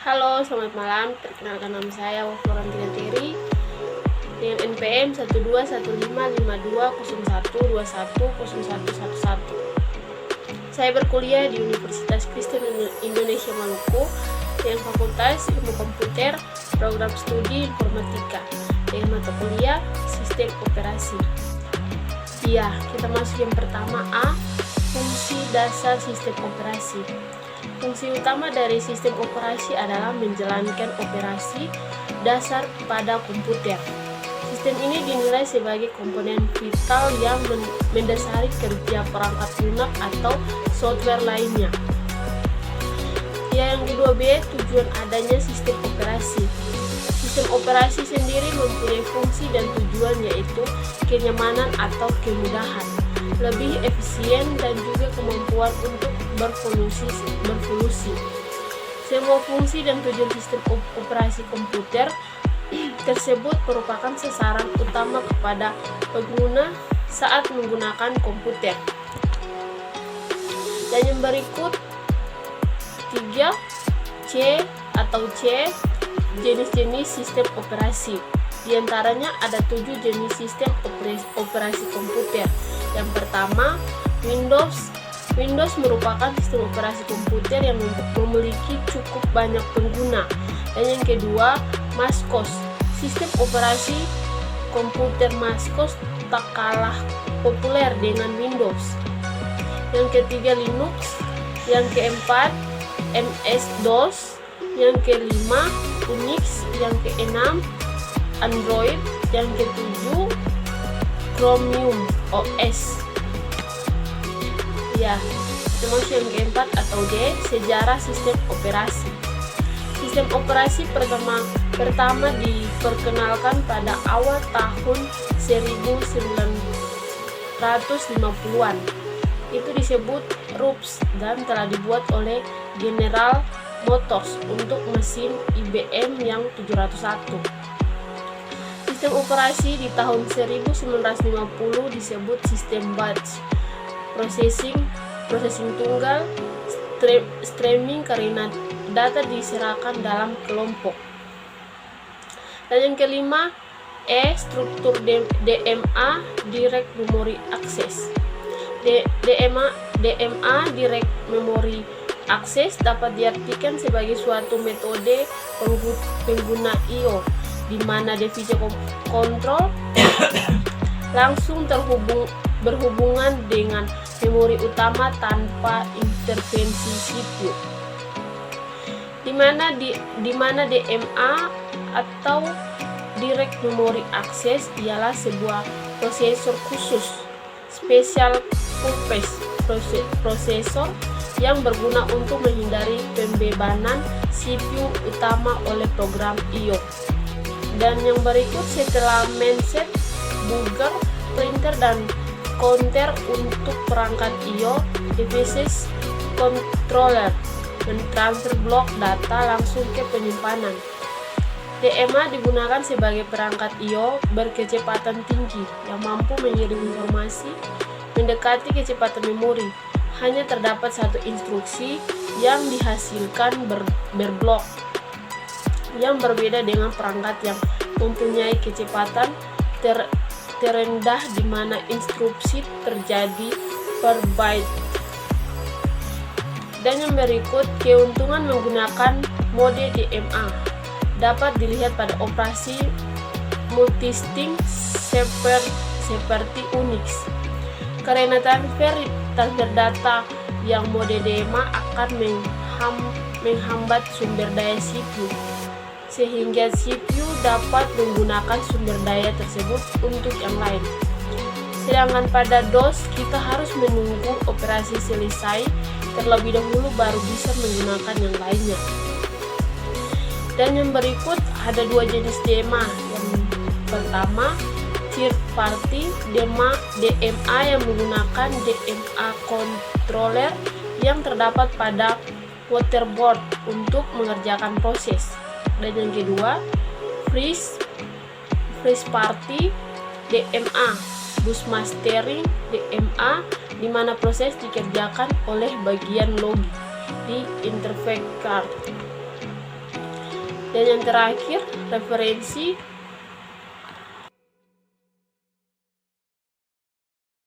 Halo, selamat malam. Perkenalkan nama saya Florentina Teri dengan NPM 12155201210111. Saya berkuliah di Universitas Kristen Indonesia Maluku dengan Fakultas Ilmu Komputer, Program Studi Informatika dengan mata kuliah Sistem Operasi. Ya, kita masuk yang pertama A, fungsi dasar sistem operasi. Fungsi utama dari sistem operasi adalah menjalankan operasi dasar pada komputer. Sistem ini dinilai sebagai komponen vital yang mendasari kerja perangkat lunak atau software lainnya. Yang kedua B, tujuan adanya sistem operasi. Sistem operasi sendiri mempunyai fungsi dan tujuan, yaitu kenyamanan atau kemudahan, lebih efisien, dan juga kemampuan untuk berfungsi. Semua fungsi dan tujuan sistem operasi komputer tersebut merupakan sasaran utama kepada pengguna saat menggunakan komputer. Dan yang berikut 3 C atau C, jenis-jenis sistem operasi. Di antaranya ada 7 jenis sistem operasi komputer. Yang pertama, Windows. Windows merupakan sistem operasi komputer yang memiliki cukup banyak pengguna. Dan yang kedua, MacOS. Sistem operasi komputer MacOS tak kalah populer dengan Windows. Yang ketiga, Linux. Yang keempat, MS-DOS. Yang kelima, Unix. Yang keenam, Android. Yang ketujuh, Chromium OS. Ya, termasuk yang keempat atau D, sejarah sistem operasi. Sistem operasi pertama diperkenalkan pada awal tahun 1950-an. Itu disebut RUPS dan telah dibuat oleh General Motors untuk mesin IBM yang 701. Sistem operasi di tahun 1950 disebut sistem batch processing tunggal streaming karena data diserahkan dalam kelompok. Dan yang kelima, struktur DMA Direct Memory Access. DMA Direct Memory Access dapat diartikan sebagai suatu metode pengguna I/O di mana divisi kontrol langsung berhubungan dengan memori utama tanpa intervensi CPU. Di mana DMA atau Direct Memory Access ialah sebuah prosesor khusus, special purpose prosesor yang berguna untuk menghindari pembebanan CPU utama oleh program I/O. Dan yang berikut, setelah mindset, booger, printer, dan counter untuk perangkat I/O, devices controller mentransfer blok data langsung ke penyimpanan. DMA digunakan sebagai perangkat I/O berkecepatan tinggi yang mampu mengirim informasi mendekati kecepatan memori. Hanya terdapat satu instruksi yang dihasilkan berblok, yang berbeda dengan perangkat yang mempunyai kecepatan terendah di mana instruksi terjadi per byte. Dan yang berikut, keuntungan menggunakan mode DMA dapat dilihat pada operasi multisync seperti Unix. Karena transfer data yang mode DMA akan menghambat sumber daya CPU, sehingga CPU dapat menggunakan sumber daya tersebut untuk yang lain. Sedangkan pada DOS, kita harus menunggu operasi selesai terlebih dahulu baru bisa menggunakan yang lainnya. Dan yang berikut ada 2 jenis DMA. Yang pertama, third party DMA yang menggunakan DMA controller yang terdapat pada motherboard untuk mengerjakan proses. Dan yang kedua, first party DMA bus mastering DMA di mana proses dikerjakan oleh bagian logik di interface card. Dan yang terakhir, referensi